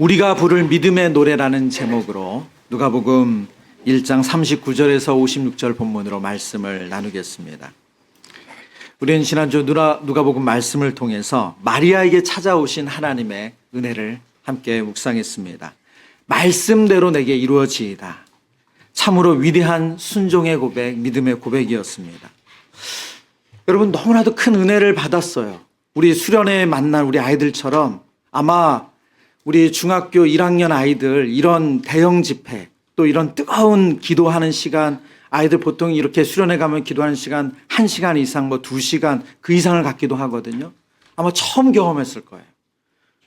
우리가 부를 믿음의 노래라는 제목으로 누가복음 1장 39절에서 56절 본문으로 말씀을 나누겠습니다. 우리는 지난주 누가복음 말씀을 통해서 마리아에게 찾아오신 하나님의 은혜를 함께 묵상했습니다. 말씀대로 내게 이루어지이다. 참으로 위대한 순종의 고백, 믿음의 고백이었습니다. 여러분, 너무나도 큰 은혜를 받았어요. 우리 수련회에 만난 우리 아이들처럼 아마 우리 중학교 1학년 아이들 이런 대형 집회 또 이런 뜨거운 기도하는 시간, 아이들 보통 이렇게 수련회 가면 기도하는 시간 1시간 이상, 2시간 그 이상을 갖기도 하거든요. 아마 처음 경험했을 거예요.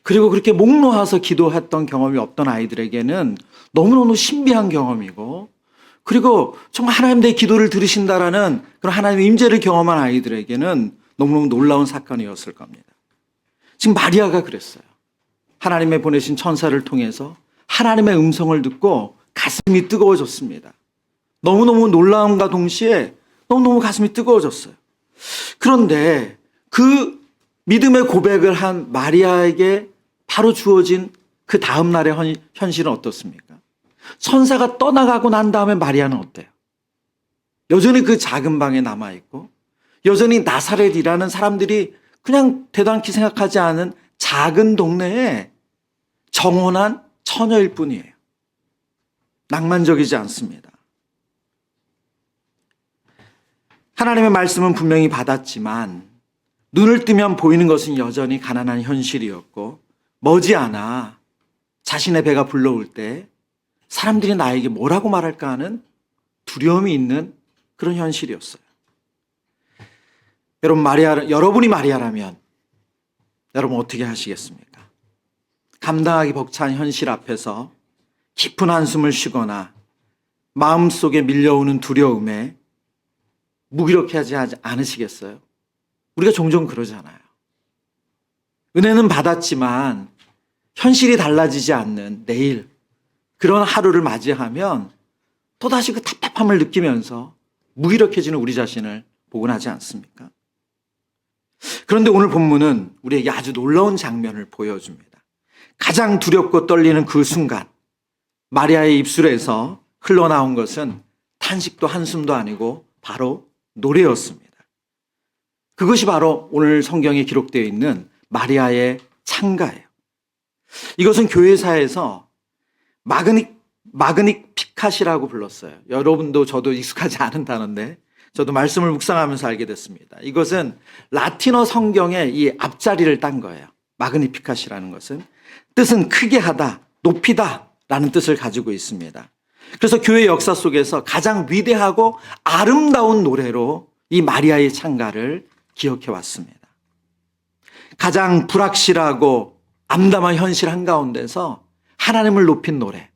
그리고 그렇게 목 놓아서 기도했던 경험이 없던 아이들에게는 너무너무 신비한 경험이고, 그리고 정말 하나님 내 기도를 들으신다라는 그런 하나님의 임재를 경험한 아이들에게는 너무너무 놀라운 사건이었을 겁니다. 지금 마리아가 그랬어요. 하나님의 보내신 천사를 통해서 하나님의 음성을 듣고 가슴이 뜨거워졌습니다. 너무너무 놀라움과 동시에 너무너무 가슴이 뜨거워졌어요. 그런데 그 믿음의 고백을 한 마리아에게 바로 주어진 그 다음 날의 현실은 어떻습니까? 천사가 떠나가고 난 다음에 마리아는 어때요? 여전히 그 작은 방에 남아있고, 여전히 나사렛이라는 사람들이 그냥 대단히 생각하지 않은 작은 동네에 정혼한 처녀일 뿐이에요. 낭만적이지 않습니다. 하나님의 말씀은 분명히 받았지만 눈을 뜨면 보이는 것은 여전히 가난한 현실이었고, 머지않아 자신의 배가 불러올 때 사람들이 나에게 뭐라고 말할까 하는 두려움이 있는 그런 현실이었어요. 여러분이 마리아라면 여러분 어떻게 하시겠습니까? 감당하기 벅찬 현실 앞에서 깊은 한숨을 쉬거나 마음속에 밀려오는 두려움에 무기력해하지 않으시겠어요? 우리가 종종 그러잖아요. 은혜는 받았지만 현실이 달라지지 않는 내일, 그런 하루를 맞이하면 또다시 그 답답함을 느끼면서 무기력해지는 우리 자신을 보곤 하지 않습니까? 그런데 오늘 본문은 우리에게 아주 놀라운 장면을 보여줍니다. 가장 두렵고 떨리는 그 순간, 마리아의 입술에서 흘러나온 것은 탄식도 한숨도 아니고 바로 노래였습니다. 그것이 바로 오늘 성경에 기록되어 있는 마리아의 찬가예요. 이것은 교회사에서 마그닉 피카시라고 불렀어요. 여러분도 저도 익숙하지 않은 단어인데 저도 말씀을 묵상하면서 알게 됐습니다. 이것은 라틴어 성경의 이 앞자리를 딴 거예요. 마그니피카시라는 것은 뜻은 크게 하다, 높이다 라는 뜻을 가지고 있습니다. 그래서 교회 역사 속에서 가장 위대하고 아름다운 노래로 이 마리아의 찬가를 기억해 왔습니다. 가장 불확실하고 암담한 현실 한가운데서 하나님을 높인 노래,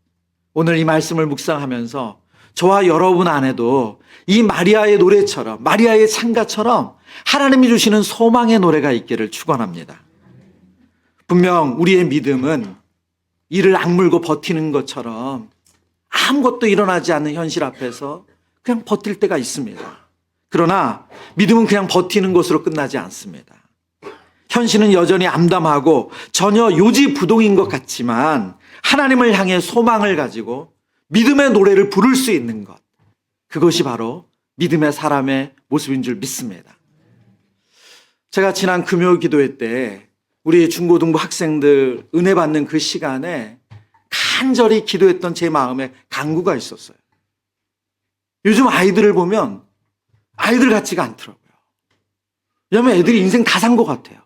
오늘 이 말씀을 묵상하면서 저와 여러분 안에도 이 마리아의 노래처럼, 마리아의 찬가처럼 하나님이 주시는 소망의 노래가 있기를 축원합니다. 분명 우리의 믿음은 이를 악물고 버티는 것처럼 아무것도 일어나지 않는 현실 앞에서 그냥 버틸 때가 있습니다. 그러나 믿음은 그냥 버티는 것으로 끝나지 않습니다. 현실은 여전히 암담하고 전혀 요지부동인 것 같지만 하나님을 향해 소망을 가지고 믿음의 노래를 부를 수 있는 것, 그것이 바로 믿음의 사람의 모습인 줄 믿습니다. 제가 지난 금요 기도회 때 우리 중고등부 학생들 은혜 받는 그 시간에 간절히 기도했던 제 마음에 간구가 있었어요. 요즘 아이들을 보면 아이들 같지가 않더라고요. 왜냐하면 애들이 인생 다 산 것 같아요.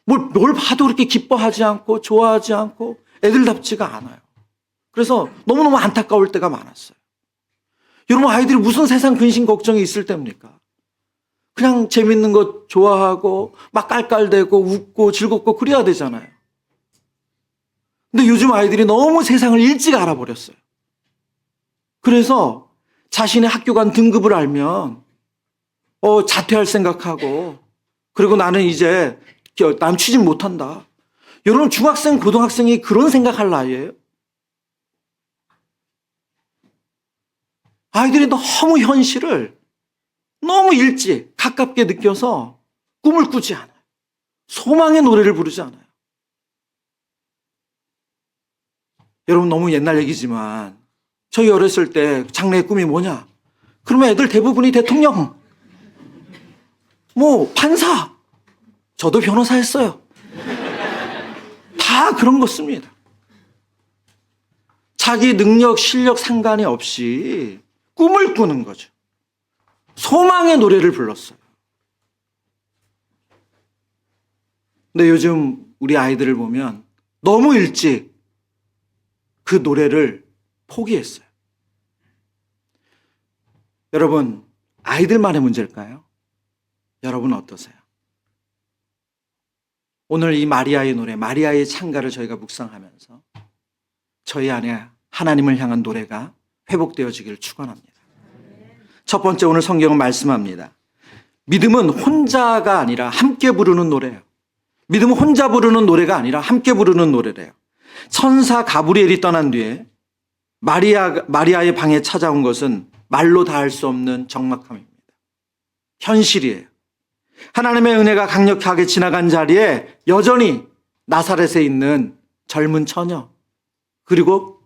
뭘 봐도 그렇게 기뻐하지 않고 좋아하지 않고 애들답지가 않아요. 그래서 너무너무 안타까울 때가 많았어요. 여러분, 아이들이 무슨 세상 근심 걱정이 있을 때입니까? 그냥 재밌는 것 좋아하고 막 깔깔대고 웃고 즐겁고 그래야 되잖아요. 근데 요즘 아이들이 너무 세상을 일찍 알아버렸어요. 그래서 자신의 학교 간 등급을 알면 자퇴할 생각하고, 그리고 나는 이제 난 취직 못한다. 여러분, 중학생 고등학생이 그런 생각할 나이예요? 아이들이 너무 현실을 너무 일찍 가깝게 느껴서 꿈을 꾸지 않아요. 소망의 노래를 부르지 않아요. 여러분 너무 옛날 얘기지만 저희 어렸을 때 장래의 꿈이 뭐냐? 그러면 애들 대부분이 대통령, 뭐 판사, 저도 변호사 했어요. 다 그런 거 씁니다. 자기 능력, 실력 상관이 없이 꿈을 꾸는 거죠. 소망의 노래를 불렀어요. 근데 요즘 우리 아이들을 보면 너무 일찍 그 노래를 포기했어요. 여러분, 아이들만의 문제일까요? 여러분 어떠세요? 오늘 이 마리아의 노래, 마리아의 찬가를 저희가 묵상하면서 저희 안에 하나님을 향한 노래가 회복되어지기를 축원합니다. 첫 번째, 오늘 성경은 말씀합니다. 믿음은 혼자가 아니라 함께 부르는 노래예요. 믿음은 혼자 부르는 노래가 아니라 함께 부르는 노래래요. 천사 가브리엘이 떠난 뒤에 마리아의 방에 찾아온 것은 말로 다 할 수 없는 적막함입니다. 현실이에요. 하나님의 은혜가 강력하게 지나간 자리에 여전히 나사렛에 있는 젊은 처녀, 그리고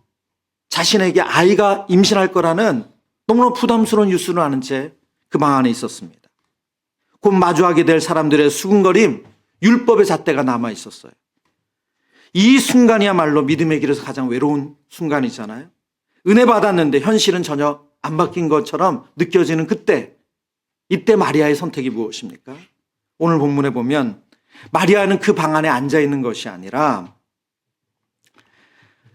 자신에게 아이가 임신할 거라는 너무나 부담스러운 뉴스를 아는 채 그 방 안에 있었습니다. 곧 마주하게 될 사람들의 수군거림, 율법의 잣대가 남아 있었어요. 이 순간이야말로 믿음의 길에서 가장 외로운 순간이잖아요. 은혜 받았는데 현실은 전혀 안 바뀐 것처럼 느껴지는 그때, 이때 마리아의 선택이 무엇입니까? 오늘 본문에 보면 마리아는 그 방 안에 앉아 있는 것이 아니라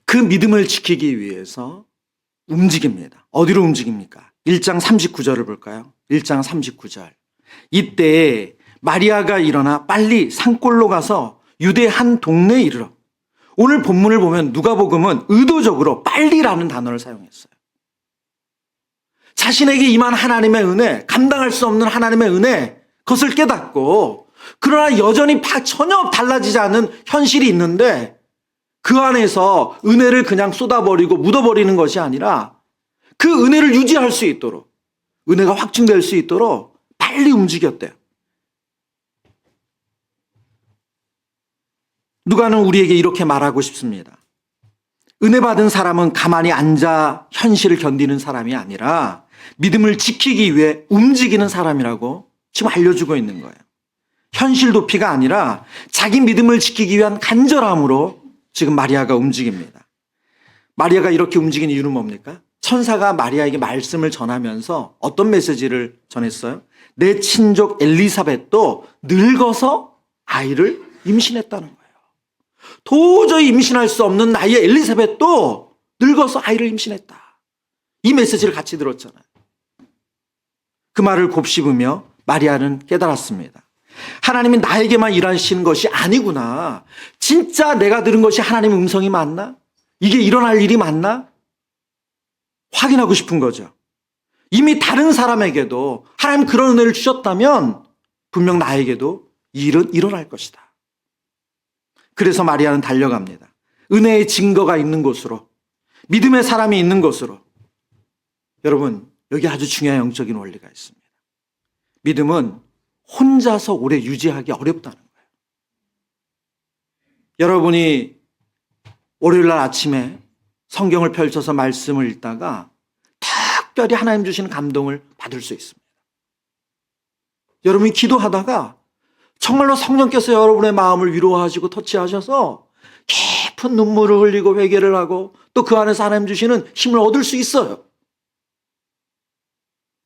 그 믿음을 지키기 위해서 움직입니다. 어디로 움직입니까? 1장 39절을 볼까요? 1장 39절. 이때 마리아가 일어나 빨리 산골로 가서 유대 한 동네에 이르러. 오늘 본문을 보면 누가복음은 의도적으로 빨리라는 단어를 사용했어요. 자신에게 임한 하나님의 은혜, 감당할 수 없는 하나님의 은혜, 그것을 깨닫고, 그러나 여전히 전혀 달라지지 않은 현실이 있는데 그 안에서 은혜를 그냥 쏟아버리고 묻어버리는 것이 아니라 그 은혜를 유지할 수 있도록, 은혜가 확증될 수 있도록 빨리 움직였대요. 누가는 우리에게 이렇게 말하고 싶습니다. 은혜 받은 사람은 가만히 앉아 현실을 견디는 사람이 아니라 믿음을 지키기 위해 움직이는 사람이라고 지금 알려주고 있는 거예요. 현실 도피가 아니라 자기 믿음을 지키기 위한 간절함으로 지금 마리아가 움직입니다. 마리아가 이렇게 움직인 이유는 뭡니까? 천사가 마리아에게 말씀을 전하면서 어떤 메시지를 전했어요? 내 친족 엘리사벳도 늙어서 아이를 임신했다는 거예요. 도저히 임신할 수 없는 나이의 엘리사벳도 늙어서 아이를 임신했다. 이 메시지를 같이 들었잖아요. 그 말을 곱씹으며 마리아는 깨달았습니다. 하나님이 나에게만 일하시는 것이 아니구나. 진짜 내가 들은 것이 하나님의 음성이 맞나? 이게 일어날 일이 맞나? 확인하고 싶은 거죠. 이미 다른 사람에게도 하나님 그런 은혜를 주셨다면 분명 나에게도 이 일은 일어날 것이다. 그래서 마리아는 달려갑니다. 은혜의 증거가 있는 곳으로, 믿음의 사람이 있는 곳으로. 여러분, 여기 아주 중요한 영적인 원리가 있습니다. 믿음은 혼자서 오래 유지하기 어렵다는 거예요. 여러분이 월요일날 아침에 성경을 펼쳐서 말씀을 읽다가 특별히 하나님 주시는 감동을 받을 수 있습니다. 여러분이 기도하다가 정말로 성령께서 여러분의 마음을 위로하시고 터치하셔서 깊은 눈물을 흘리고 회개를 하고 또 그 안에서 하나님 주시는 힘을 얻을 수 있어요.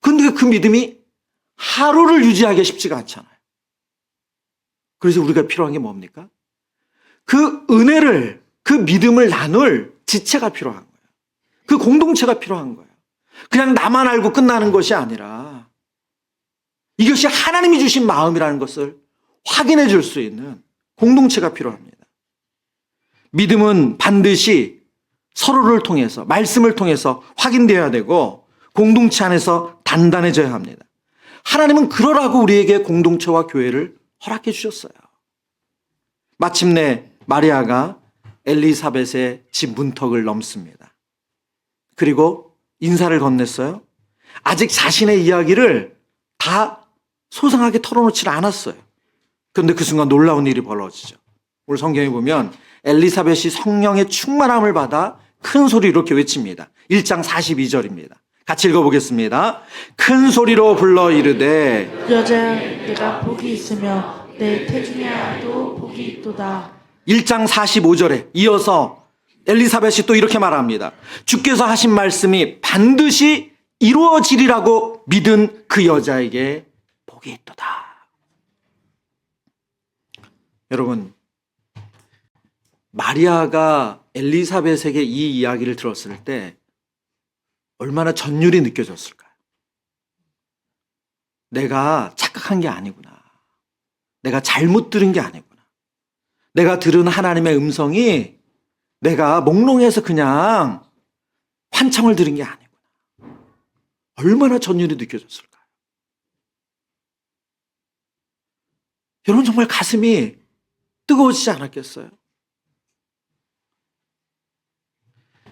그런데 그 믿음이 하루를 유지하기 쉽지가 않잖아요. 그래서 우리가 필요한 게 뭡니까? 그 은혜를, 그 믿음을 나눌 지체가 필요한 거예요. 그 공동체가 필요한 거예요. 그냥 나만 알고 끝나는 것이 아니라 이것이 하나님이 주신 마음이라는 것을 확인해 줄 수 있는 공동체가 필요합니다. 믿음은 반드시 서로를 통해서, 말씀을 통해서 확인되어야 되고 공동체 안에서 단단해져야 합니다. 하나님은 그러라고 우리에게 공동체와 교회를 허락해 주셨어요. 마침내 마리아가 엘리사벳의 집 문턱을 넘습니다. 그리고 인사를 건넸어요. 아직 자신의 이야기를 다 소상하게 털어놓지 않았어요. 그런데 그 순간 놀라운 일이 벌어지죠. 오늘 성경에 보면 엘리사벳이 성령의 충만함을 받아 큰 소리로 이렇게 외칩니다. 1장 42절입니다. 같이 읽어보겠습니다. 큰 소리로 불러 이르되 여자야 내가 복이 있으며 내 태중의 아도 복이 있도다. 1장 45절에 이어서 엘리사벳이 또 이렇게 말합니다. 주께서 하신 말씀이 반드시 이루어지리라고 믿은 그 여자에게 복이 있도다. 여러분, 마리아가 엘리사벳에게 이 이야기를 들었을 때 얼마나 전율이 느껴졌을까요? 내가 착각한 게 아니구나. 내가 잘못 들은 게 아니구나. 내가 들은 하나님의 음성이 내가 몽롱해서 그냥 환청을 들은 게 아니구나. 얼마나 전율이 느껴졌을까요? 여러분 정말 가슴이 뜨거워지지 않았겠어요?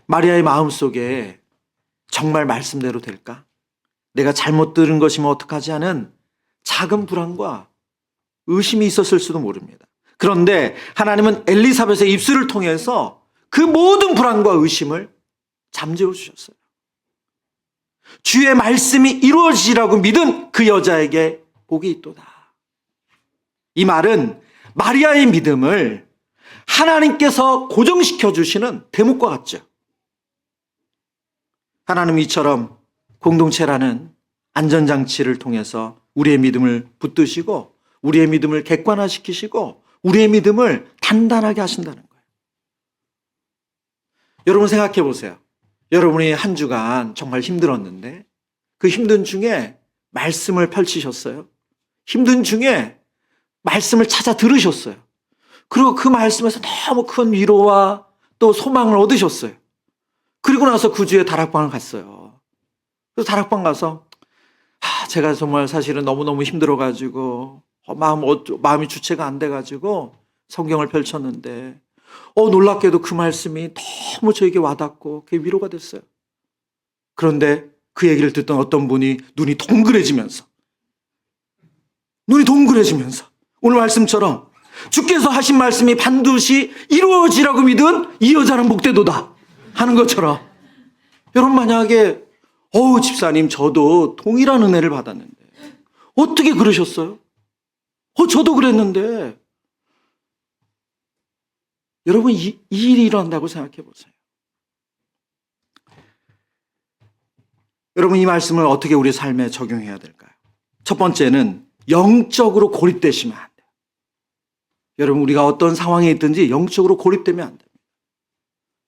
마리아의 마음속에 정말 말씀대로 될까? 내가 잘못 들은 것이면 어떡하지 하는 작은 불안과 의심이 있었을 수도 모릅니다. 그런데 하나님은 엘리사벳의 입술을 통해서 그 모든 불안과 의심을 잠재워 주셨어요. 주의 말씀이 이루어지라고 믿은 그 여자에게 복이 있도다. 이 말은 마리아의 믿음을 하나님께서 고정시켜 주시는 대목과 같죠. 하나님 이처럼 공동체라는 안전장치를 통해서 우리의 믿음을 붙드시고 우리의 믿음을 객관화시키시고 우리의 믿음을 단단하게 하신다는 거예요. 여러분 생각해 보세요. 여러분이 한 주간 정말 힘들었는데 그 힘든 중에 말씀을 펼치셨어요. 힘든 중에 말씀을 찾아 들으셨어요. 그리고 그 말씀에서 너무 큰 위로와 또 소망을 얻으셨어요. 그리고 나서 그 주에 다락방을 갔어요. 그래서 다락방 가서 제가 정말 사실은 너무너무 힘들어가지고 마음이 주체가 안 돼가지고 성경을 펼쳤는데 놀랍게도 그 말씀이 너무 저에게 와닿고 그게 위로가 됐어요. 그런데 그 얘기를 듣던 어떤 분이 눈이 동그래지면서 오늘 말씀처럼 주께서 하신 말씀이 반드시 이루어지라고 믿은 이 여자는 복되도다 하는 것처럼 여러분 만약에 집사님 저도 동일한 은혜를 받았는데 어떻게 그러셨어요? 저도 그랬는데 여러분 이 일이 일어난다고 생각해 보세요. 여러분 이 말씀을 어떻게 우리 삶에 적용해야 될까요? 첫 번째는 영적으로 고립되시면 안 돼요. 여러분 우리가 어떤 상황에 있든지 영적으로 고립되면 안 됩니다.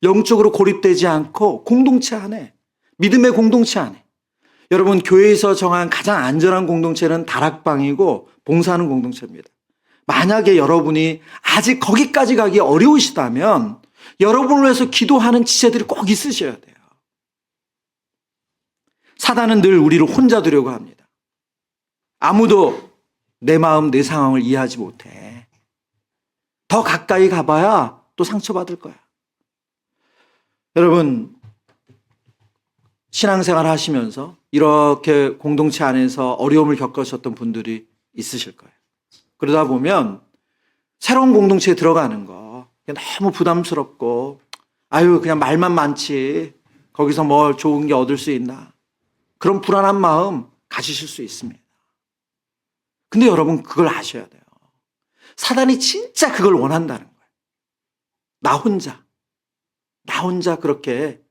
영적으로 고립되지 않고 공동체 안에 믿음의 공동체 안에 여러분 교회에서 정한 가장 안전한 공동체는 다락방이고 봉사하는 공동체입니다. 만약에 여러분이 아직 거기까지 가기 어려우시다면 여러분을 위해서 기도하는 지체들이 꼭 있으셔야 돼요. 사단은 늘 우리를 혼자 두려고 합니다. 아무도 내 마음, 내 상황을 이해하지 못해. 더 가까이 가봐야 또 상처받을 거야. 여러분 신앙생활 하시면서 이렇게 공동체 안에서 어려움을 겪으셨던 분들이 있으실 거예요. 그러다 보면 새로운 공동체에 들어가는 거 너무 부담스럽고 그냥 말만 많지 거기서 뭘 좋은 게 얻을 수 있나 그런 불안한 마음 가지실 수 있습니다. 근데 여러분 그걸 아셔야 돼요. 사단이 진짜 그걸 원한다는 거예요. 나 혼자 그렇게.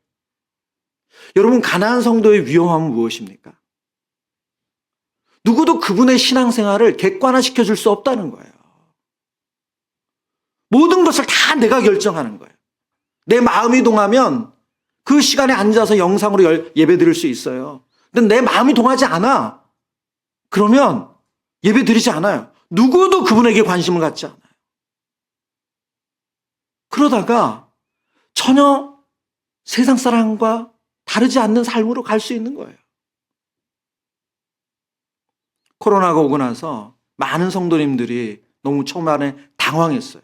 여러분 가나안 성도의 위험함은 무엇입니까? 누구도 그분의 신앙생활을 객관화시켜 줄 수 없다는 거예요. 모든 것을 다 내가 결정하는 거예요. 내 마음이 동하면 그 시간에 앉아서 영상으로 예배 드릴 수 있어요. 근데 내 마음이 동하지 않아. 그러면 예배 드리지 않아요. 누구도 그분에게 관심을 갖지 않아요. 그러다가 전혀 세상 사람과 다르지 않는 삶으로 갈 수 있는 거예요. 코로나가 오고 나서 많은 성도님들이 너무 초반에 당황했어요.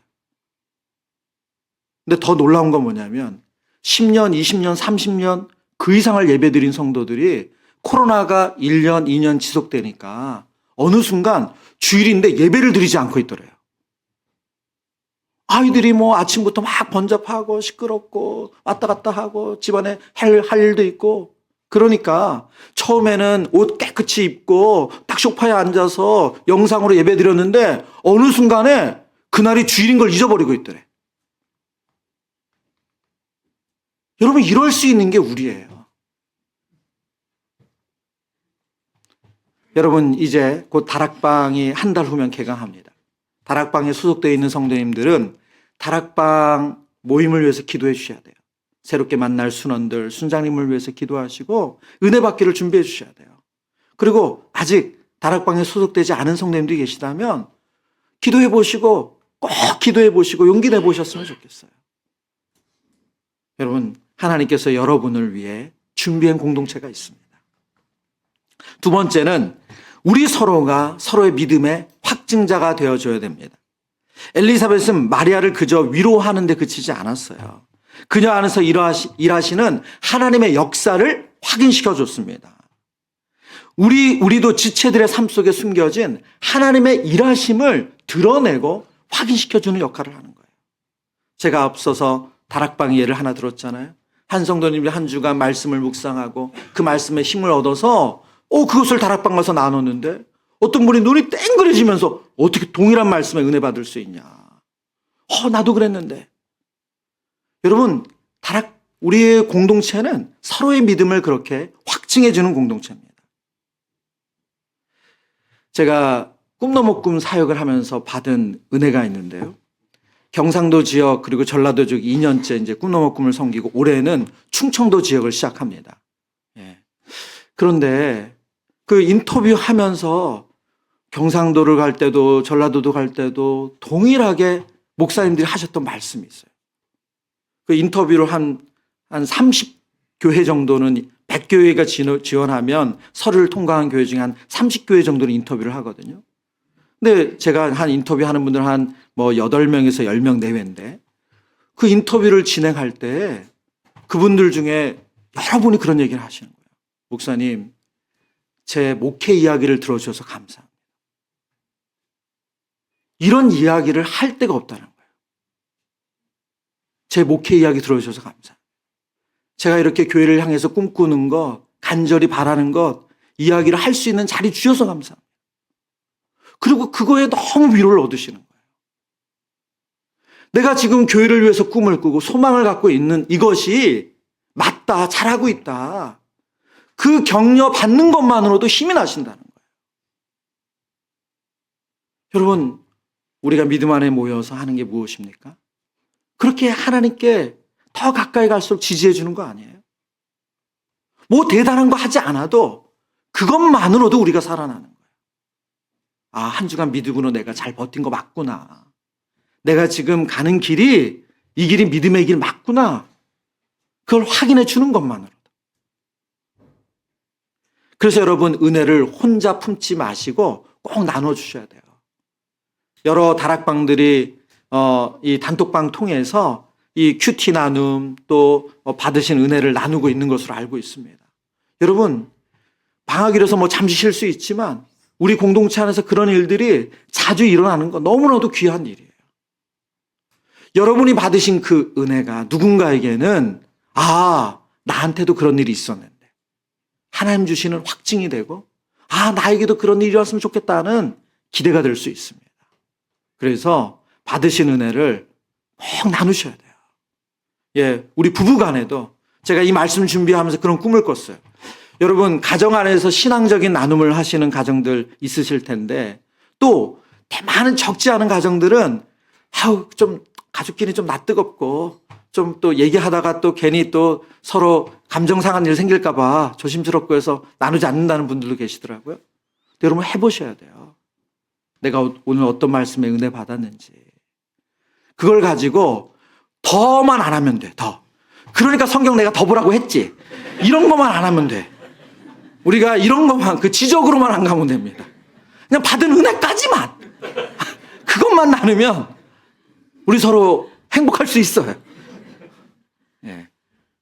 근데 더 놀라운 건 뭐냐면 10년, 20년, 30년 그 이상을 예배드린 성도들이 코로나가 1년, 2년 지속되니까 어느 순간 주일인데 예배를 드리지 않고 있더래요. 아이들이 뭐 아침부터 막 번잡하고 시끄럽고 왔다 갔다 하고 집안에 할 일도 있고, 그러니까 처음에는 옷 깨끗이 입고 딱 소파에 앉아서 영상으로 예배 드렸는데 어느 순간에 그날이 주일인 걸 잊어버리고 있더래. 여러분, 이럴 수 있는 게 우리예요. 여러분, 이제 곧 다락방이 한 달 후면 개강합니다. 다락방에 소속되어 있는 성도님들은 다락방 모임을 위해서 기도해 주셔야 돼요. 새롭게 만날 순원들, 순장님을 위해서 기도하시고 은혜 받기를 준비해 주셔야 돼요. 그리고 아직 다락방에 소속되지 않은 성도님들이 계시다면 기도해 보시고, 꼭 기도해 보시고 용기 내 보셨으면 좋겠어요. 여러분, 하나님께서 여러분을 위해 준비한 공동체가 있습니다. 두 번째는 우리 서로가 서로의 믿음의 확증자가 되어줘야 됩니다. 엘리사벳은 마리아를 그저 위로하는 데 그치지 않았어요. 그녀 안에서 일하시는 하나님의 역사를 확인시켜 줬습니다. 우리도 지체들의 삶 속에 숨겨진 하나님의 일하심을 드러내고 확인시켜 주는 역할을 하는 거예요. 제가 앞서서 다락방 예를 하나 들었잖아요. 한 성도님이 한 주간 말씀을 묵상하고 그 말씀에 힘을 얻어서 그것을 다락방 가서 나눴는데 어떤 분이 눈이 땡그레지면서 어떻게 동일한 말씀에 은혜 받을 수 있냐. 나도 그랬는데. 여러분, 우리의 공동체는 서로의 믿음을 그렇게 확증해 주는 공동체입니다. 제가 꿈넘어 꿈 사역을 하면서 받은 은혜가 있는데요. 경상도 지역 그리고 전라도 지역 2년째 이제 꿈넘어 꿈을 섬기고 올해는 충청도 지역을 시작합니다. 그런데 그 인터뷰하면서 경상도를 갈 때도 전라도도 갈 때도 동일하게 목사님들이 하셨던 말씀이 있어요. 그 인터뷰를 한 30교회 정도는 100교회가 지원하면 서류를 통과한 교회 중에 한 30교회 정도는 인터뷰를 하거든요. 근데 제가 한 인터뷰하는 분들은 한 8명에서 10명 내외인데 그 인터뷰를 진행할 때 그분들 중에 여러분이 그런 얘기를 하시는 거예요. 목사님, 제 목회 이야기를 들어주셔서 감사합니다. 이런 이야기를 할 데가 없다는 거예요. 제 목회 이야기 들어주셔서 감사합니다. 제가 이렇게 교회를 향해서 꿈꾸는 것, 간절히 바라는 것, 이야기를 할 수 있는 자리 주셔서 감사합니다. 그리고 그거에 너무 위로를 얻으시는 거예요. 내가 지금 교회를 위해서 꿈을 꾸고 소망을 갖고 있는 이것이 맞다, 잘하고 있다. 그 격려 받는 것만으로도 힘이 나신다는 거예요. 여러분, 우리가 믿음 안에 모여서 하는 게 무엇입니까? 그렇게 하나님께 더 가까이 갈수록 지지해 주는 거 아니에요? 뭐 대단한 거 하지 않아도 그것만으로도 우리가 살아나는 거예요. 한 주간 믿음으로 내가 잘 버틴 거 맞구나. 내가 지금 가는 길이 이 길이 믿음의 길 맞구나. 그걸 확인해 주는 것만으로도. 그래서 여러분, 은혜를 혼자 품지 마시고 꼭 나눠주셔야 돼요. 여러 다락방들이 이 단톡방 통해서 이 큐티 나눔 또 받으신 은혜를 나누고 있는 것으로 알고 있습니다. 여러분, 방학이라서 잠시 쉴 수 있지만 우리 공동체 안에서 그런 일들이 자주 일어나는 거 너무나도 귀한 일이에요. 여러분이 받으신 그 은혜가 누군가에게는 나한테도 그런 일이 있었는데 하나님 주시는 확증이 되고 나에게도 그런 일이 왔으면 좋겠다는 기대가 될 수 있습니다. 그래서 받으신 은혜를 꼭 나누셔야 돼요. 우리 부부 간에도 제가 이 말씀 준비하면서 그런 꿈을 꿨어요. 여러분, 가정 안에서 신앙적인 나눔을 하시는 가정들 있으실 텐데 또 많은 적지 않은 가정들은 좀 가족끼리 좀 낯뜨겁고 좀 또 얘기하다가 또 괜히 또 서로 감정 상한 일 생길까 봐 조심스럽고 해서 나누지 않는다는 분들도 계시더라고요. 근데 여러분, 해보셔야 돼요. 내가 오늘 어떤 말씀에 은혜 받았는지. 그걸 가지고 더만 안 하면 돼. 더. 그러니까 성경 내가 더 보라고 했지. 이런 것만 안 하면 돼. 우리가 이런 것만, 그 지적으로만 안 가면 됩니다. 그냥 받은 은혜까지만. 그것만 나누면 우리 서로 행복할 수 있어요.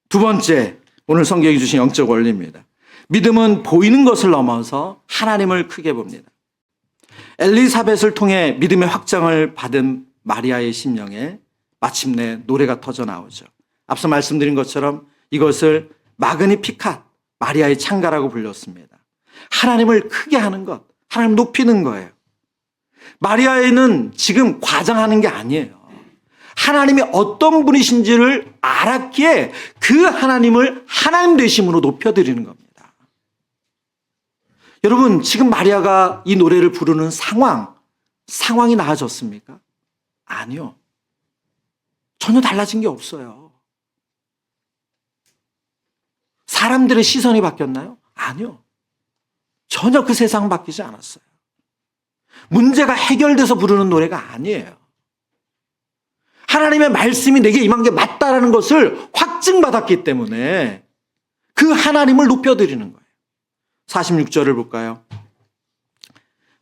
두 번째, 오늘 성경이 주신 영적 원리입니다. 믿음은 보이는 것을 넘어서 하나님을 크게 봅니다. 엘리사벳을 통해 믿음의 확장을 받은 마리아의 심령에 마침내 노래가 터져 나오죠. 앞서 말씀드린 것처럼 이것을 마그니피칸, 마리아의 창가라고 불렸습니다. 하나님을 크게 하는 것, 하나님 높이는 거예요. 마리아에는 지금 과장하는 게 아니에요. 하나님이 어떤 분이신지를 알았기에 그 하나님을 하나님 되심으로 높여드리는 겁니다. 여러분, 지금 마리아가 이 노래를 부르는 상황이 나아졌습니까? 아니요. 전혀 달라진 게 없어요. 사람들의 시선이 바뀌었나요? 아니요. 전혀 그 세상은 바뀌지 않았어요. 문제가 해결돼서 부르는 노래가 아니에요. 하나님의 말씀이 내게 임한 게 맞다라는 것을 확증받았기 때문에 그 하나님을 높여드리는 거예요. 46절을 볼까요?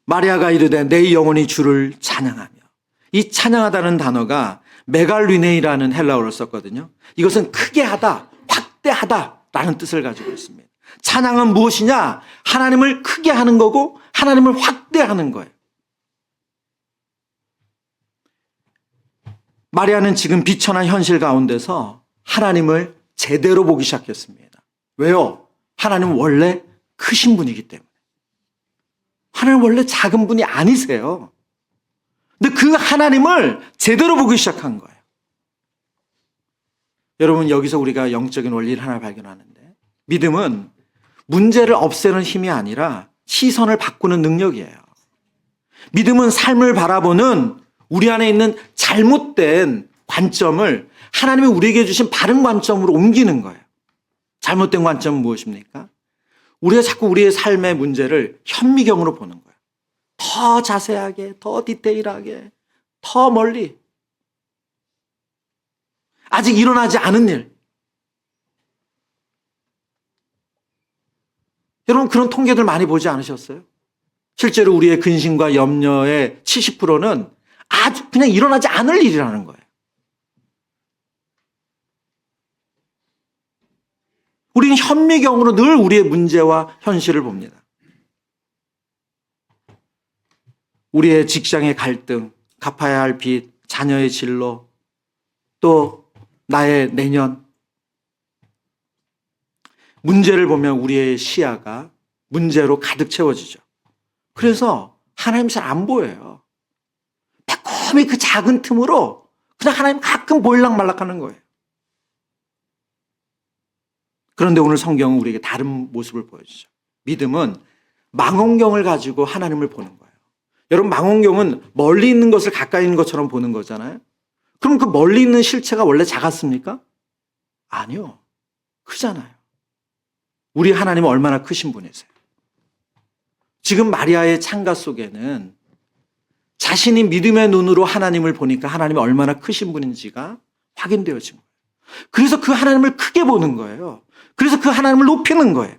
마리아가 이르되 내 영혼이 주를 찬양하며. 이 찬양하다는 단어가 메갈리네이라는 헬라어를 썼거든요. 이것은 크게 하다, 확대하다라는 뜻을 가지고 있습니다. 찬양은 무엇이냐? 하나님을 크게 하는 거고 하나님을 확대하는 거예요. 마리아는 지금 비천한 현실 가운데서 하나님을 제대로 보기 시작했습니다. 왜요? 하나님은 원래 크신 분이기 때문에. 하나님은 원래 작은 분이 아니세요. 근데 그 하나님을 제대로 보기 시작한 거예요. 여러분, 여기서 우리가 영적인 원리를 하나 발견하는데, 믿음은 문제를 없애는 힘이 아니라 시선을 바꾸는 능력이에요. 믿음은 삶을 바라보는 우리 안에 있는 잘못된 관점을 하나님이 우리에게 주신 바른 관점으로 옮기는 거예요. 잘못된 관점은 무엇입니까? 우리가 자꾸 우리의 삶의 문제를 현미경으로 보는 거예요. 더 자세하게, 더 디테일하게, 더 멀리. 아직 일어나지 않은 일. 여러분, 그런 통계들 많이 보지 않으셨어요? 실제로 우리의 근심과 염려의 70%는 아주 그냥 일어나지 않을 일이라는 거예요. 우리는 현미경으로 늘 우리의 문제와 현실을 봅니다. 우리의 직장의 갈등, 갚아야 할 빚, 자녀의 진로, 또 나의 내년. 문제를 보면 우리의 시야가 문제로 가득 채워지죠. 그래서 하나님 잘 안 보여요. 매콤히 그 작은 틈으로 그냥 하나님 가끔 보일락말락하는 거예요. 그런데 오늘 성경은 우리에게 다른 모습을 보여주죠. 믿음은 망원경을 가지고 하나님을 보는 거예요. 여러분, 망원경은 멀리 있는 것을 가까이 있는 것처럼 보는 거잖아요. 그럼 그 멀리 있는 실체가 원래 작았습니까? 아니요. 크잖아요. 우리 하나님은 얼마나 크신 분이세요. 지금 마리아의 창가 속에는 자신이 믿음의 눈으로 하나님을 보니까 하나님이 얼마나 크신 분인지가 확인되어진 거예요. 그래서 그 하나님을 크게 보는 거예요. 그래서 그 하나님을 높이는 거예요.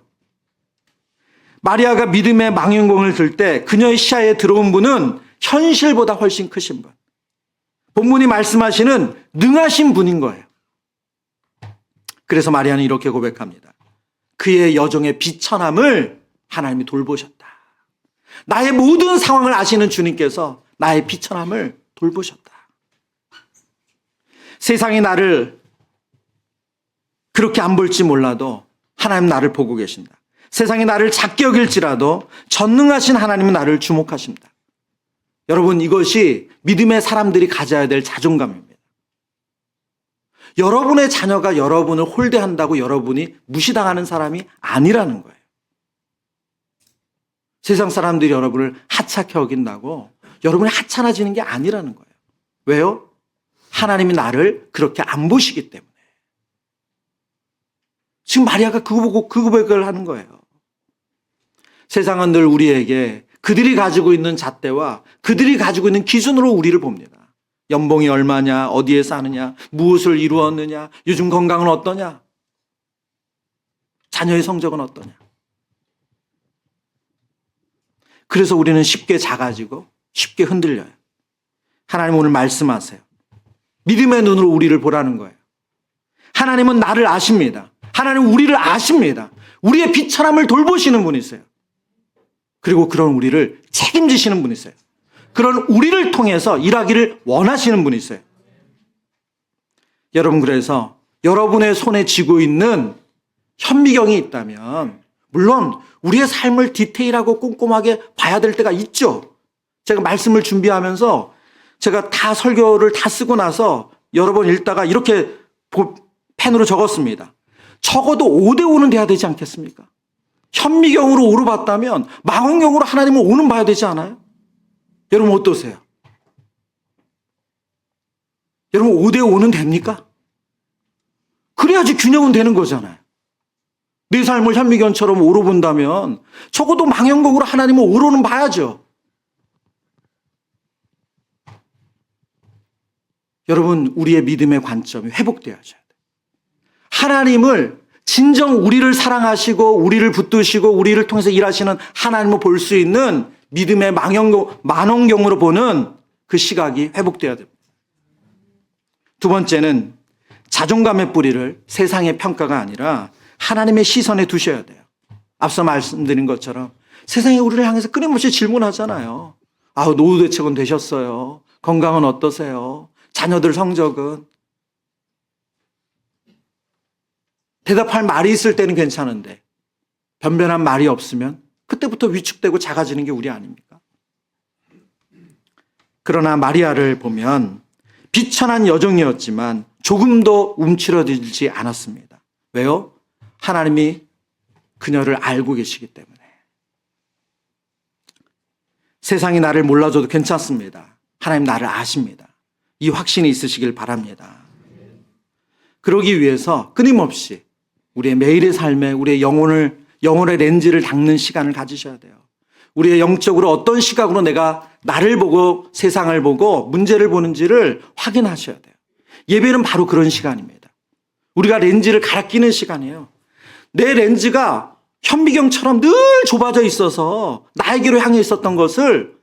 마리아가 믿음의 망원경을 들 때 그녀의 시야에 들어온 분은 현실보다 훨씬 크신 분. 본문이 말씀하시는 능하신 분인 거예요. 그래서 마리아는 이렇게 고백합니다. 그의 여종의 비천함을 하나님이 돌보셨다. 나의 모든 상황을 아시는 주님께서 나의 비천함을 돌보셨다. 세상이 나를 그렇게 안 볼지 몰라도 하나님 나를 보고 계신다. 세상이 나를 작게 여길지라도 전능하신 하나님은 나를 주목하십니다. 여러분, 이것이 믿음의 사람들이 가져야 될 자존감입니다. 여러분의 자녀가 여러분을 홀대한다고 여러분이 무시당하는 사람이 아니라는 거예요. 세상 사람들이 여러분을 하찮게 여긴다고 여러분이 하찮아지는 게 아니라는 거예요. 왜요? 하나님이 나를 그렇게 안 보시기 때문에. 지금 마리아가 그 고백을 하는 거예요. 세상은 늘 우리에게 그들이 가지고 있는 잣대와 그들이 가지고 있는 기준으로 우리를 봅니다. 연봉이 얼마냐, 어디에 사느냐, 무엇을 이루었느냐, 요즘 건강은 어떠냐, 자녀의 성적은 어떠냐. 그래서 우리는 쉽게 작아지고 쉽게 흔들려요. 하나님 오늘 말씀하세요. 믿음의 눈으로 우리를 보라는 거예요. 하나님은 나를 아십니다. 하나님은 우리를 아십니다. 우리의 비천함을 돌보시는 분이세요. 그리고 그런 우리를 책임지시는 분이세요. 그런 우리를 통해서 일하기를 원하시는 분이세요. 여러분, 그래서 여러분의 손에 쥐고 있는 현미경이 있다면 물론 우리의 삶을 디테일하고 꼼꼼하게 봐야 될 때가 있죠. 제가 말씀을 준비하면서 제가 다 설교를 다 쓰고 나서 여러 번 읽다가 이렇게 펜으로 적었습니다. 적어도 5대5는 돼야 되지 않겠습니까? 현미경으로 5를 봤다면 망원경으로 하나님을 5는 봐야 되지 않아요? 여러분 어떠세요? 여러분 5대5는 됩니까? 그래야지 균형은 되는 거잖아요. 내 삶을 현미경처럼 5로 본다면 적어도 망원경으로 하나님을 5로는 봐야죠. 여러분, 우리의 믿음의 관점이 회복되어야죠. 하나님을 진정 우리를 사랑하시고 우리를 붙드시고 우리를 통해서 일하시는 하나님을 볼 수 있는 믿음의 망원경으로 보는 그 시각이 회복되어야 됩니다. 두 번째는 자존감의 뿌리를 세상의 평가가 아니라 하나님의 시선에 두셔야 돼요. 앞서 말씀드린 것처럼 세상이 우리를 향해서 끊임없이 질문하잖아요. 노후 대책은 되셨어요? 건강은 어떠세요? 자녀들 성적은? 대답할 말이 있을 때는 괜찮은데 변변한 말이 없으면 그때부터 위축되고 작아지는 게 우리 아닙니까? 그러나 마리아를 보면 비천한 여종이었지만 조금도 움츠러들지 않았습니다. 왜요? 하나님이 그녀를 알고 계시기 때문에. 세상이 나를 몰라줘도 괜찮습니다. 하나님 나를 아십니다. 이 확신이 있으시길 바랍니다. 그러기 위해서 끊임없이 우리의 매일의 삶에 우리의 영혼의 렌즈를 닦는 시간을 가지셔야 돼요. 우리의 영적으로 어떤 시각으로 내가 나를 보고 세상을 보고 문제를 보는지를 확인하셔야 돼요. 예배는 바로 그런 시간입니다. 우리가 렌즈를 갈아 끼는 시간이에요. 내 렌즈가 현미경처럼 늘 좁아져 있어서 나에게로 향해 있었던 것을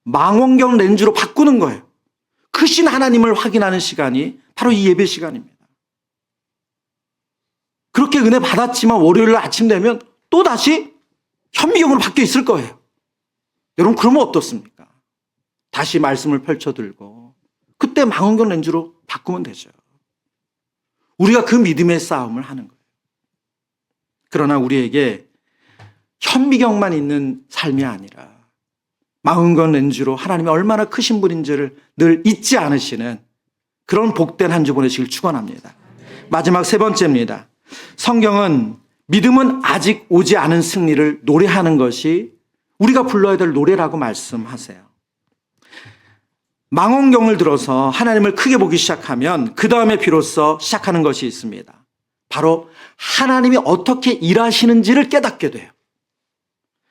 망원경 렌즈로 바꾸는 거예요. 크신 하나님을 확인하는 시간이 바로 이 예배 시간입니다. 그렇게 은혜 받았지만 월요일 아침 되면 또다시 현미경으로 바뀌어 있을 거예요. 여러분, 그러면 어떻습니까? 다시 말씀을 펼쳐들고 그때 망원경 렌즈로 바꾸면 되죠. 우리가 그 믿음의 싸움을 하는 거예요. 그러나 우리에게 현미경만 있는 삶이 아니라 망원경 렌즈로 하나님이 얼마나 크신 분인지를 늘 잊지 않으시는 그런 복된 한 주 보내시길 축원합니다. 마지막 세 번째입니다. 성경은 믿음은 아직 오지 않은 승리를 노래하는 것이 우리가 불러야 될 노래라고 말씀하세요. 망원경을 들어서 하나님을 크게 보기 시작하면 그 다음에 비로소 시작하는 것이 있습니다. 바로 하나님이 어떻게 일하시는지를 깨닫게 돼요.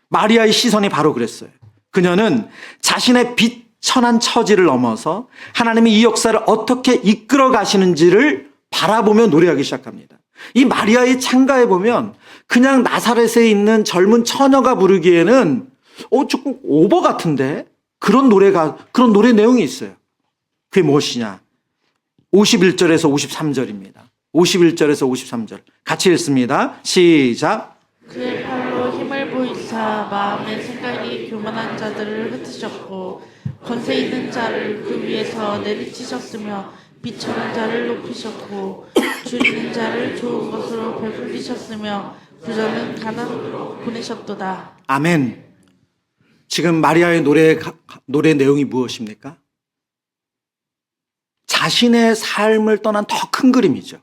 마리아의 시선이 바로 그랬어요. 그녀는 자신의 비천한 처지를 넘어서 하나님이 이 역사를 어떻게 이끌어 가시는지를 바라보며 노래하기 시작합니다. 이 마리아의 창가에 보면 그냥 나사렛에 있는 젊은 처녀가 부르기에는 조금 오버 같은데 그런 노래 내용이 있어요. 그게 무엇이냐? 51절에서 53절입니다. 51절에서 53절. 같이 읽습니다. 시작. 그의 팔로 힘을 보이사 마음의 생각이 교만한 자들을 흩으셨고 권세 있는 자를 그 위에서 내리치셨으며 비천한 자를 높이셨고 줄이는 자를 좋은 것으로 배불리셨으며 부자는 가난으로 보내셨도다. 아멘. 지금 마리아의 노래 내용이 무엇입니까? 자신의 삶을 떠난 더 큰 그림이죠.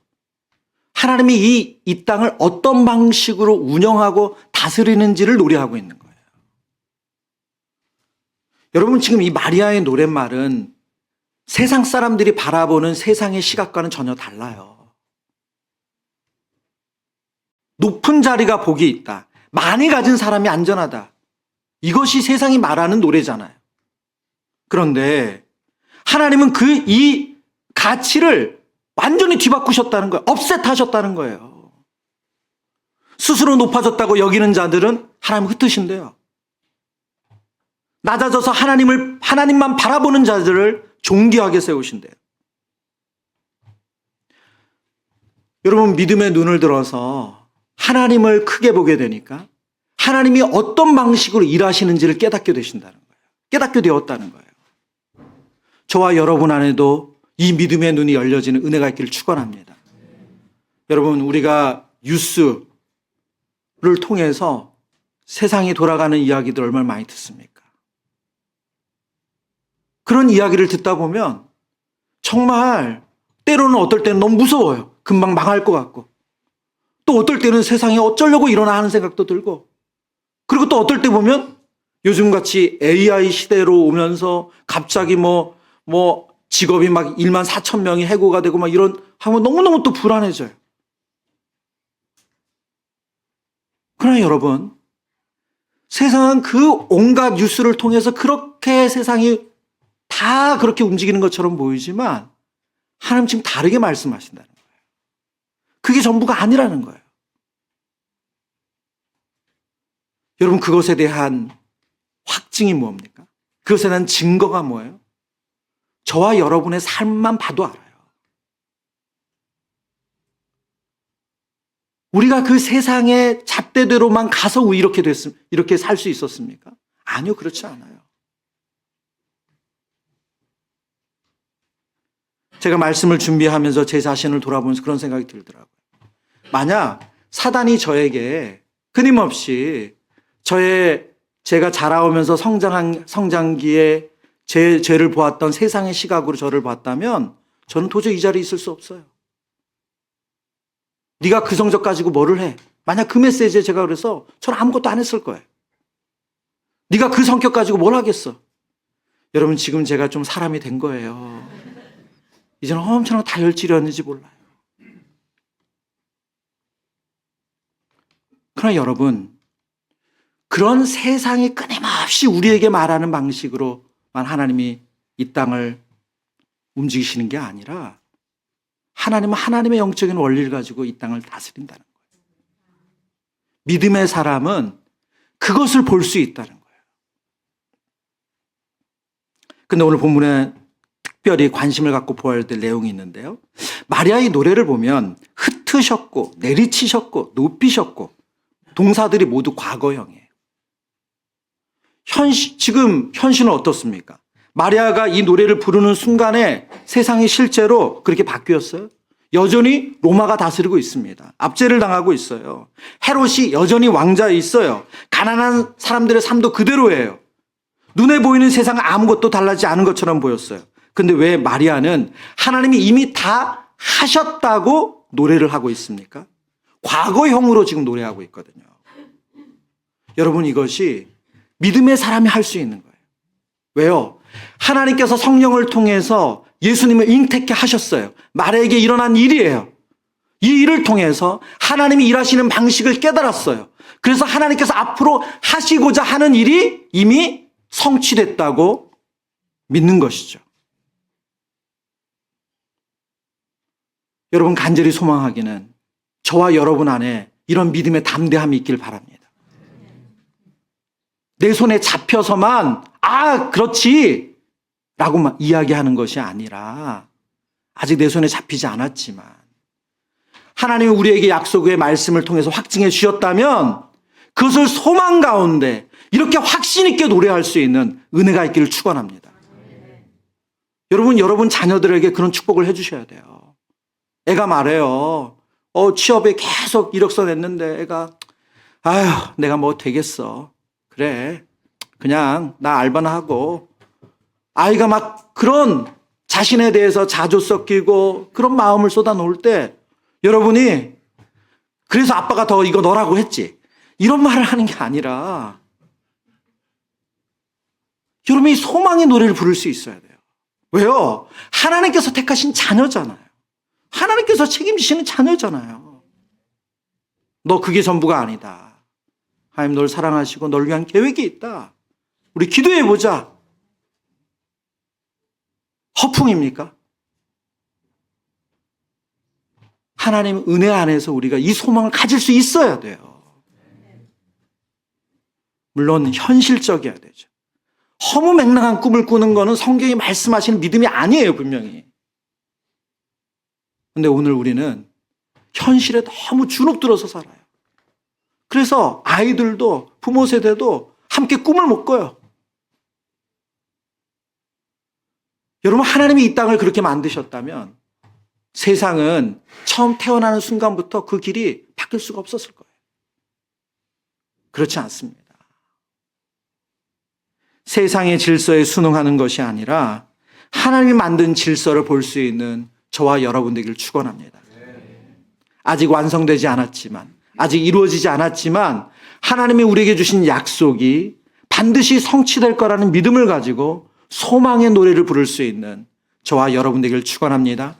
하나님이 이 땅을 어떤 방식으로 운영하고 다스리는지를 노래하고 있는 거예요. 여러분, 지금 이 마리아의 노랫말은 세상 사람들이 바라보는 세상의 시각과는 전혀 달라요. 높은 자리가 복이 있다. 많이 가진 사람이 안전하다. 이것이 세상이 말하는 노래잖아요. 그런데 하나님은 이 가치를 완전히 뒤바꾸셨다는 거예요. 업셋하셨다는 거예요. 스스로 높아졌다고 여기는 자들은 하나님 흩으신대요. 낮아져서 하나님만 바라보는 자들을 존귀하게 세우신대요. 여러분, 믿음의 눈을 들어서 하나님을 크게 보게 되니까 하나님이 어떤 방식으로 일하시는지를 깨닫게 되신다는 거예요. 깨닫게 되었다는 거예요. 저와 여러분 안에도 이 믿음의 눈이 열려지는 은혜가 있기를 축원합니다. 여러분, 우리가 뉴스를 통해서 세상이 돌아가는 이야기들 얼마나 많이 듣습니까? 그런 이야기를 듣다 보면 정말 때로는 어떨 때는 너무 무서워요. 금방 망할 것 같고. 또 어떨 때는 세상에 어쩌려고 이러나 하는 생각도 들고. 그리고 또 어떨 때 보면 요즘같이 AI 시대로 오면서 갑자기 뭐 직업이 막 1만 4천 명이 해고가 되고 막 이런 하면 너무너무 또 불안해져요. 그러나 여러분, 세상은 그 온갖 뉴스를 통해서 그렇게 세상이 다 그렇게 움직이는 것처럼 보이지만 하나님 지금 다르게 말씀하신다는 거예요. 그게 전부가 아니라는 거예요. 여러분, 그것에 대한 확증이 뭡니까? 그것에 대한 증거가 뭐예요? 저와 여러분의 삶만 봐도 알아요. 우리가 그 세상의 잣대대로만 가서 이렇게 살 수 있었습니까? 아니요, 그렇지 않아요. 제가 말씀을 준비하면서 제 자신을 돌아보면서 그런 생각이 들더라고요. 만약 사단이 저에게 끊임없이 제가 자라오면서 성장기에 제 죄를 보았던 세상의 시각으로 저를 봤다면 저는 도저히 이 자리에 있을 수 없어요. 네가 그 성적 가지고 뭐를 해? 만약 그 메시지에 제가 그래서 저는 아무것도 안 했을 거예요. 네가 그 성격 가지고 뭘 하겠어? 여러분, 지금 제가 좀 사람이 된 거예요. 이제는 엄청나게 다혈질이었는지 몰라요. 그러나 여러분, 그런 세상이 끊임없이 우리에게 말하는 방식으로만 하나님이 이 땅을 움직이시는 게 아니라 하나님은 하나님의 영적인 원리를 가지고 이 땅을 다스린다는 거예요. 믿음의 사람은 그것을 볼 수 있다는 거예요. 근데 오늘 본문에 특별히 관심을 갖고 보아야 될 내용이 있는데요. 마리아의 노래를 보면 흩으셨고 내리치셨고 높이셨고 동사들이 모두 과거형이에요. 지금 현실은 어떻습니까? 마리아가 이 노래를 부르는 순간에 세상이 실제로 그렇게 바뀌었어요. 여전히 로마가 다스리고 있습니다. 압제를 당하고 있어요. 헤롯이 여전히 왕자에 있어요. 가난한 사람들의 삶도 그대로예요. 눈에 보이는 세상은 아무것도 달라지지 않은 것처럼 보였어요. 근데 왜 마리아는 하나님이 이미 다 하셨다고 노래를 하고 있습니까? 과거형으로 지금 노래하고 있거든요. 여러분, 이것이 믿음의 사람이 할 수 있는 거예요. 왜요? 하나님께서 성령을 통해서 예수님을 잉태케 하셨어요. 마리아에게 일어난 일이에요. 이 일을 통해서 하나님이 일하시는 방식을 깨달았어요. 그래서 하나님께서 앞으로 하시고자 하는 일이 이미 성취됐다고 믿는 것이죠. 여러분, 간절히 소망하기는 저와 여러분 안에 이런 믿음의 담대함이 있길 바랍니다. 내 손에 잡혀서만 그렇지 라고만 이야기하는 것이 아니라 아직 내 손에 잡히지 않았지만 하나님이 우리에게 약속의 말씀을 통해서 확증해 주셨다면 그것을 소망 가운데 이렇게 확신 있게 노래할 수 있는 은혜가 있기를 축원합니다. 여러분 자녀들에게 그런 축복을 해 주셔야 돼요. 애가 말해요. 취업에 계속 이력서 냈는데 애가 내가 뭐 되겠어. 그래, 그냥 나 알바나 하고. 아이가 막 그런 자신에 대해서 자조 섞이고 그런 마음을 쏟아놓을 때 여러분이 그래서 아빠가 더 이거 넣으라고 했지 이런 말을 하는 게 아니라 여러분이 소망의 노래를 부를 수 있어야 돼요. 왜요? 하나님께서 택하신 자녀잖아요. 하나님께서 책임지시는 자녀잖아요. 너 그게 전부가 아니다. 하나님 널 사랑하시고 널 위한 계획이 있다. 우리 기도해보자. 허풍입니까? 하나님 은혜 안에서 우리가 이 소망을 가질 수 있어야 돼요. 물론 현실적이어야 되죠. 허무맹랑한 꿈을 꾸는 거는 성경이 말씀하시는 믿음이 아니에요, 분명히. 근데 오늘 우리는 현실에 너무 주눅들어서 살아요. 그래서 아이들도 부모 세대도 함께 꿈을 못 꿔요. 여러분, 하나님이 이 땅을 그렇게 만드셨다면 세상은 처음 태어나는 순간부터 그 길이 바뀔 수가 없었을 거예요. 그렇지 않습니다. 세상의 질서에 순응하는 것이 아니라 하나님이 만든 질서를 볼 수 있는 저와 여러분 되기를 축원합니다. 아직 완성되지 않았지만, 아직 이루어지지 않았지만 하나님이 우리에게 주신 약속이 반드시 성취될 거라는 믿음을 가지고 소망의 노래를 부를 수 있는 저와 여러분 되기를 축원합니다.